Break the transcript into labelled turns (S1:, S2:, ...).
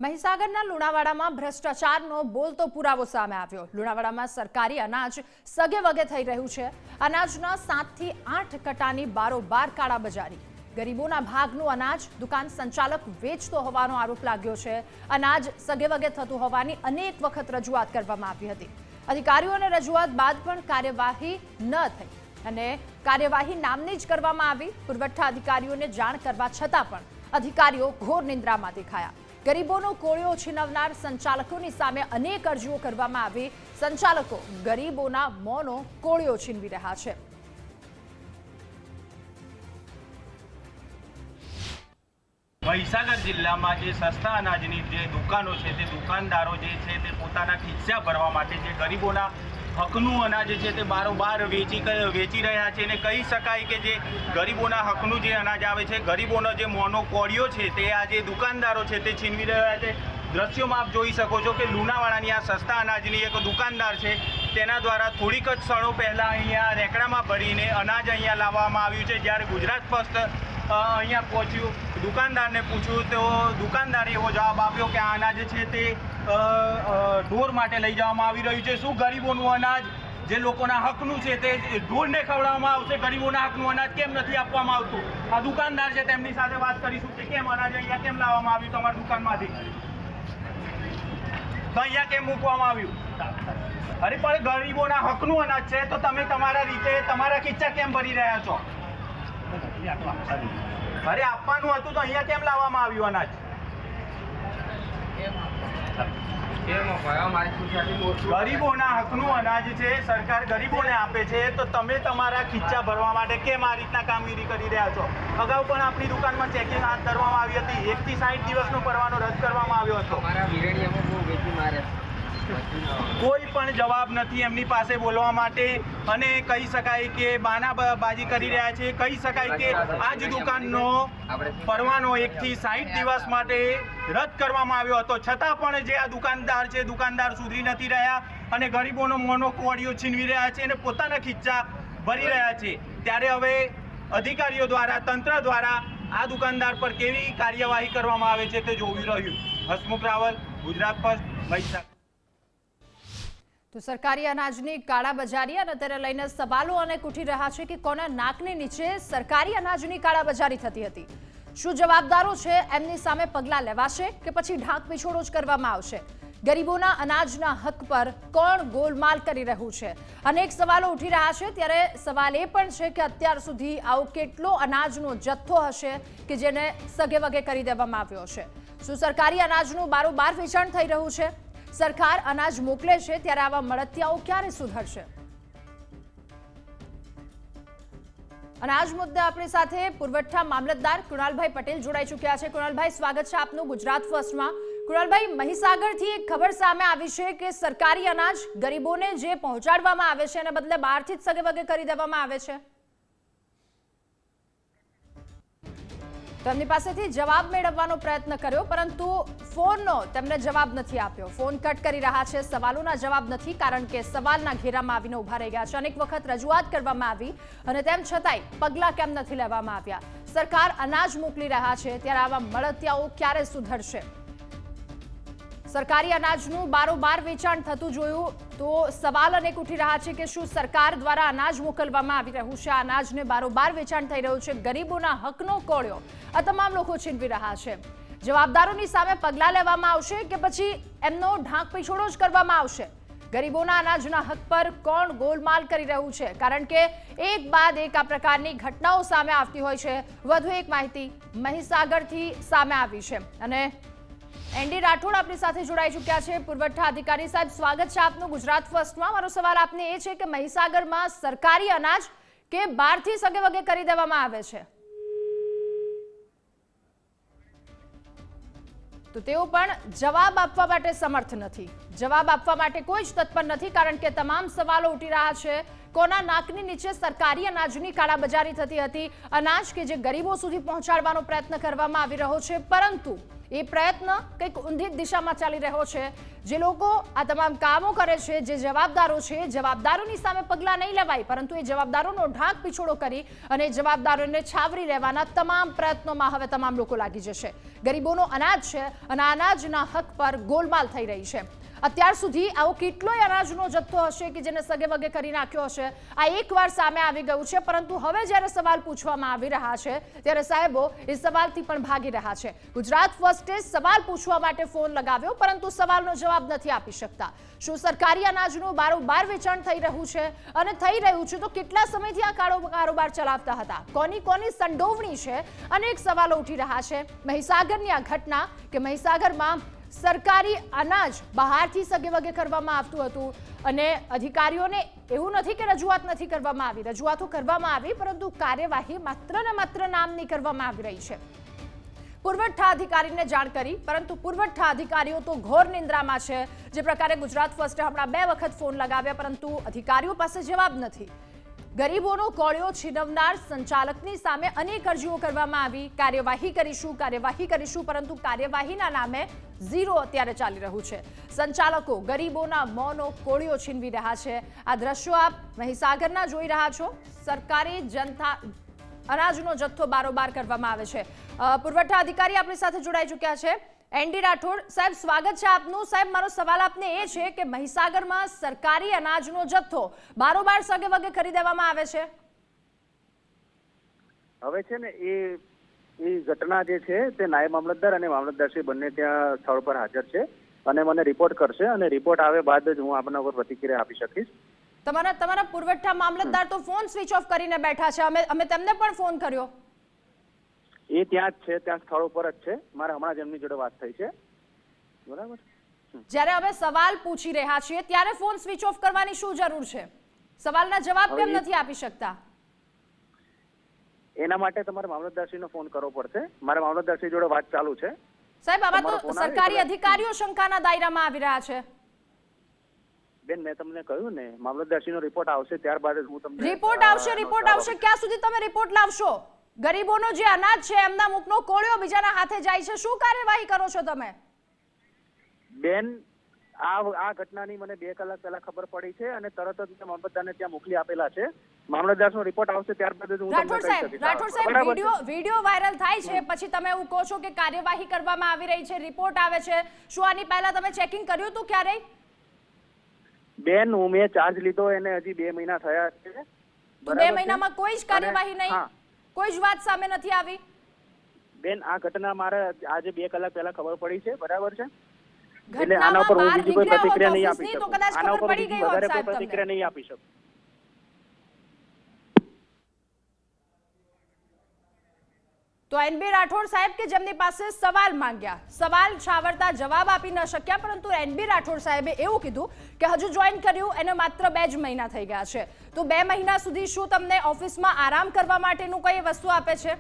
S1: મહીસાગરના લુણાવાડામાં ભ્રષ્ટાચારનો બોલતો પુરાવો સામે આવ્યો। લુણાવાડામાં સરકારી અનાજ સગે વગે થઈ રહ્યું છે। અનાજના 7 થી 8 કટાની બારોબાર કાળાબજારી। ગરીબોના ભાગનું અનાજ દુકાન સંચાલક વેચતો હોવાનો આરોપ લાગ્યો છે। અનાજ સગે વગે થતું હોવાની અનેક વખત રજૂઆત કરવામાં આવી હતી। અધિકારીઓને રજૂઆત બાદ પણ કાર્યવાહી ન થઈ અને કાર્યવાહી નામની જ કરવામાં આવી। પુરવઠા અધિકારીઓને જાણ કરવા છતાં પણ અધિકારીઓ ઘોર નિંદ્રામાં દેખાયા। ગરીબોનો કોળિયો છીનવનાર સંચાલકોની સામે અનેક અરજીઓ કરવામાં આવી। સંચાલકો ગરીબોના મોંનો કોળિયો છીનવી રહ્યા છે।
S2: મહીસાગર જિલ્લામાં જે સસ્તા અનાજની જે દુકાનો છે તે દુકાનદારો જે છે તે પોતાના ખિસ્સા ભરવા માટે જે ગરીબોના હકનું અનાજ છે તે બારોબાર વેચી રહ્યા છે। અને કહી શકાય કે જે ગરીબોના હકનું જે અનાજ આવે છે, ગરીબોનો જે મોંનો કોળિયો છે તે આ જે દુકાનદારો છે તે છીનવી રહ્યા છે। દ્રશ્યોમાં આપ જોઈ શકો છો કે લુણાવાડાની આ સસ્તા અનાજની એક દુકાનદાર છે, તેના દ્વારા થોડીક જ ક્ષણો પહેલાં અહીંયા રેકડામાં ભરીને અનાજ અહીંયા લાવવામાં આવ્યું છે। જ્યારે ગુજરાત ફર્સ્ટ અહીંયા પહોંચ્યું, દુકાનદારને પૂછ્યું તો દુકાનદારે એવો જવાબ આપ્યો કે આ અનાજ છે તે ઢોર માટે લઈ જવામાં આવી રહ્યું છે। શું ગરીબોનું અનાજ જે લોકોના હકનું છે તે ઢોરને ખવડાવવામાં આવશે? ગરીબોના હકનું અનાજ કેમ નથી આપવામાં આવતું? આ દુકાનદાર છે, તેમની સાથે વાત કરીશું કે કેમ અનાજ અહીંયા કેમ લાવવામાં આવ્યું તમારી દુકાનમાંથી, તો અહીંયા કેમ મૂકવામાં આવ્યું? અરે પણ ગરીબોના હકનું અનાજ છે તો તમે તમારા રીતે તમારા ખિસ્સા કેમ ભરી રહ્યા છો? અરે આપવાનું હતું તો અહીંયા કેમ લાવવામાં આવ્યું અનાજ? ગરીબોના હકનું અનાજ છે, સરકાર ગરીબોને આપે છે, તો તમે તમારા ખિસ્સા ભરવા માટે કેમ આ રીતના કામગીરી કરી રહ્યા છો? અગાઉ પણ આપણી દુકાનમાં ચેકિંગ હાથ ધરવામાં આવી હતી। 1 થી 60 દિવસનો પરવાનો રદ કરવામાં આવ્યો હતો। કોઈ પણ જવાબ નથી એમની પાસે બોલવા માટે અને કહી શકાય કે બાનાબાજી કરી રહ્યા છે। કહી શકાય કે આ જ દુકાનનો પરવાનો 1 થી 60 દિવસ માટે રદ કરવામાં આવ્યો હતો, છતાં પણ જે આ દુકાનદાર છે, દુકાનદાર સુધરી નથી રહ્યા અને ગરીબોનો મોંનો કોળિયો છીનવી રહ્યા છે અને પોતાના ખિસ્સા ભરી રહ્યા છે। ત્યારે હવે અધિકારીઓ દ્વારા, તંત્ર દ્વારા આ દુકાનદાર પર કેવી કાર્યવાહી કરવામાં આવે છે તે જોવી રહ્યું। હસમુખ રાવલ, ગુજરાત ફર્સ્ટ, મહીસાગર।
S1: તો સરકારી અનાજની કાળાબજારી અને તેને લઈને સવાલો અનેક ઉઠી રહ્યા છે કે કોના નાકની નીચે સરકારી અનાજની કાળાબજારી થતી હતી? શું જવાબદારો છે એમની સામે પગલાં લેવાશે કે પછી ઢાંક પીછોડો જ કરવામાં આવશે? ગરીબોના અનાજના હક પર કોણ ગોલમાલ કરી રહ્યું છે? અનેક સવાલો ઉઠી રહ્યા છે। ત્યારે સવાલ એ પણ છે કે અત્યાર સુધી આવો કેટલો અનાજનો જથ્થો હશે કે જેને સગે વગે કરી દેવામાં આવ્યો છે? શું સરકારી અનાજનું બારોબાર વેચાણ થઈ રહ્યું છે? સરકાર અનાજ મોકલે છે ત્યારે આવા મળતિયાઓ ક્યારે સુધરશે? અનાજ મુદ્દે આપણી સાથે પુરવઠા મામલતદાર કૃણાલભાઈ પટેલ જોડાઈ ચૂક્યા છે। કૃણાલભાઈ, સ્વાગત છે આપનું ગુજરાત ફર્સ્ટમાં। કૃણાલભાઈ, મહીસાગરથી એક ખબર સામે આવી છે કે સરકારી અનાજ ગરીબોને જે પહોંચાડવામાં આવે છે એને બદલે બહારથી જ સગે વગે કરી દેવામાં આવે છે। તેમની પાસેથી જવાબ મેળવવાનો પ્રયત્ન કર્યો પરંતુ ફોનનો તેમને જવાબ નથી આપ્યો। ફોન કટ કરી રહ્યા છે, સવાલોના જવાબ નથી, કારણ કે સવાલના ઘેરામાં આવીને ઉભા રહી ગયા છે। અનેક વખત રજૂઆત કરવામાં આવી અને તેમ છતાંય પગલાં કેમ નથી લેવામાં આવ્યા? સરકાર અનાજ મોકલી રહ્યા છે ત્યારે આવા મળતિયાઓ ક્યારે સુધરશે? સરકારી અનાજનું બારોબાર વેચાણ થતું જોયું તો સવાલ અનેક ઉઠી રહ્યા છે કે શું સરકાર દ્વારા અનાજ મોકલવામાં આવી રહ્યું છે? અનાજને બારોબાર વેચાણ થઈ રહ્યું છે, ગરીબોના હકનો કોળિયો આ તમામ લોકો છીનવી રહ્યા છે। જવાબદારોની સામે પગલાં લેવામાં આવશે કે પછી એમનો ઢાંક પીછોડો જ કરવામાં આવશે? ગરીબોના અનાજના હક પર કોણ ગોલમાલ કરી રહ્યું છે? કારણ કે એક બાદ એક આ પ્રકારની ઘટનાઓ સામે આવતી હોય છે। વધુ એક માહિતી મહીસાગરથી સામે આવી છે અને એનડી રાઠોડ આપણી સાથે જોડાઈ ચૂક્યા છે, પુરવઠા અધિકારી। સાહેબ, સ્વાગત છે આપનું ગુજરાત ફર્સ્ટમાં। મારો સવાલ આપને એ છે કે મહીસાગરમાં સરકારી અનાજ કે બહારથી સગે વગે કરી દેવામાં આવે છે? તો તેઓ પણ જવાબ આપવા માટે સમર્થ નથી, જવાબ આપવા માટે કોઈ જ તત્પર નથી, કારણ કે તમામ સવાલો ઉઠી રહ્યા છે। કોના નાકની નીચે સરકારી અનાજની કાળાબજારી થતી હતી? અનાજ કે જે ગરીબો સુધી પહોંચાડવાનો પ્રયત્ન કરવામાં આવી રહ્યો છે, પરંતુ એ પ્રયત્ન કંઈક ઊંધી દિશામાં ચાલી રહ્યો છે। જે લોકો આ તમામ કામો કરે છે, જે જવાબદારો છે, જવાબદારોની સામે પગલાં નહીં લેવાય, પરંતુ એ જવાબદારોનો ઢાંક પીછોડો કરી અને જવાબદારોને છાવરી લેવાના તમામ પ્રયત્નોમાં હવે તમામ લોકો લાગી જશે। ગરીબોનો અનાજ છે અને અનાજના હક પર ગોલમાલ થઈ રહી છે। અત્યાર સુધી આવો કેટલોય અનાજનો જથ્થો હશે કે જેને સગે વગે કરી નાખ્યો હશે। આ એકવાર સામે આવી ગયું છે, પરંતુ હવે જ્યારે સવાલ પૂછવામાં આવી રહ્યા છે ત્યારે સાહેબો એ સવાલથી પણ ભાગી રહ્યા છે। ગુજરાત ફર્સ્ટે સવાલ પૂછવા માટે ફોન લગાવ્યો, પરંતુ સવાલનો જવાબ નથી આપી શકતા। શું સરકારી અનાજનું બારોબાર વેચાણ થઈ રહ્યું છે અને થઈ રહ્યું છે તો કેટલા સમયથી આ કારોબાર ચલાવતા હતા? કોની કોની સંડોવણી છે? અનેક સવાલો ઉઠી રહ્યા છે। મહીસાગરની આ ઘટના કે મહીસાગરમાં સરકારી અનાજ બહારથી સગે વગે કરવામાં આવતું હતું અને અધિકારીઓને એવું નથી કે રજૂઆત નથી કરવામાં આવી, રજૂઆતો કરવામાં આવી, પરંતુ કાર્યવાહી માત્ર ને માત્ર નામની કરવામાં આવી રહી છે। પુરવઠા અધિકારીને જાણ કરી, પરંતુ પુરવઠા અધિકારીઓ તો ઘોર નિંદ્રામાં છે। જે પ્રકારે ગુજરાત ફર્સ્ટે હમણાં 2 વખત ફોન લગાવ્યા, પરંતુ અધિકારીઓ પાસે જવાબ નથી। ગરીબોનો કોળિયો છીનવનાર સંચાલકની સામે અનેક અરજીઓ કરવામાં આવી, કાર્યવાહી કરીશું, પરંતુ કાર્યવાહીના નામે ઝીરો અત્યારે ચાલી રહ્યું છે। સંચાલકો ગરીબોના મોંનો કોળિયો છીનવી રહ્યા છે। આ દ્રશ્યો આપ મહીસાગરના જોઈ રહ્યા છો। સરકારી જનતા અનાજનો જથ્થો બારોબાર કરવામાં આવે છે। પુરવઠા અધિકારી આપણી સાથે જોડાઈ ચૂક્યા છે, એનડી રાઠોડ સાહેબ, સ્વાગત છે આપનું। સાહેબ, મારો સવાલ આપને એ છે કે મહીસાગરમાં સરકારી અનાજનો જથ્થો બારોબાર સગે વગે કરી દેવામાં આવે છે।
S3: હવે છે ને એ ઘટના જે છે તે નાયબ મામલતદાર અને મામલતદારશ્રી બંને ત્યાં સ્થળ પર હાજર છે અને મને રિપોર્ટ કરશે અને રિપોર્ટ આવે બાદ જ હું આપના ઉપર પ્રતિક્રિયા આપી શકીશ।
S1: તમારા પુરવઠા મામલતદાર તો ફોન સ્વિચ ઓફ કરીને બેઠા છે। અમે તેમને પણ ફોન કર્યો,
S3: એ ત્યાં જ છે, ત્યાં સ્થળ ઉપર જ છે। મારે હમણાં જ એમની જોડે વાત થઈ છે, બરાબર।
S1: જ્યારે અમે સવાલ પૂછી રહ્યા છીએ ત્યારે ફોન સ્વિચ ઓફ કરવાની શું જરૂર છે? સવાલના જવાબ કેમ નથી આપી શકતા?
S3: એના માટે તમારે મામલતદારશ્રીનો ફોન કરવો પડશે। મારે મામલતદારશ્રી જોડે વાત ચાલુ છે।
S1: સાહેબ, આવા તો સરકારી અધિકારીઓ શંકાના દાયરામાં આવી રહ્યા છે।
S3: બેન, મેં તમને કહ્યું ને, મામલતદારશ્રીનો રિપોર્ટ આવશે ત્યારબાદ જ હું તમને
S1: રિપોર્ટ આવશે। ક્યાં સુધી તમે રિપોર્ટ લાવશો? ગરીબોનો જે અનાજ છે એમના મુખનો કોળિયો બીજાના હાથે જાય છે, શું કાર્યવાહી કરો છો તમે?
S3: બેન, આ ઘટનાની મને 2 કલાક પહેલા ખબર પડી છે અને તરત જ મામલતદારને ત્યાં મોકલી આપેલા છે। મામલતદારનો રિપોર્ટ આવશે ત્યારબાદ જ હું તમને કહી શકીશ।
S1: રાઠોડ સાહેબ, વિડિયો વાયરલ થાય છે પછી તમે એવું કહો છો કે કાર્યવાહી કરવામાં આવી રહી છે, રિપોર્ટ આવે છે, શું આની પહેલા તમે ચેકિંગ કર્યું હતું ક્યારેય?
S3: બેન, મેં ચાર્જ લીધો એને હજી 2 મહિના થયા છે।
S1: તો 2 મહિનામાં કોઈ જ કાર્યવાહી નહીં, કોઈ જ વાત સામે નથી આવી?
S3: બેન, આ ઘટના મારે આજે 2 કલાક પહેલા ખબર પડી છે, બરાબર છે? એટલે આના ઉપર હું બીજી કોઈ પ્રતિક્રિયા નહીં આપી શકું। આના ઉપર બીજી વધારે કોઈ પ્રતિક્રિયા નહીં આપી શકું।
S1: તો એનબી રાઠોડ સાહેબ કે જેમની પાસે સવાલ માંગ્યા, સવાલ છાવરતા જવાબ આપી ન શક્યા, પરંતુ એનબી રાઠોડ સાહેબે એવું કીધું કે હજુ જોઈન કર્યું એને માત્ર 2 જ મહિના થઈ ગયા છે। તો 2 મહિના સુધી શું તમને ઓફિસમાં આરામ કરવા માટેનું કઈ વસ્તુ આપે છે?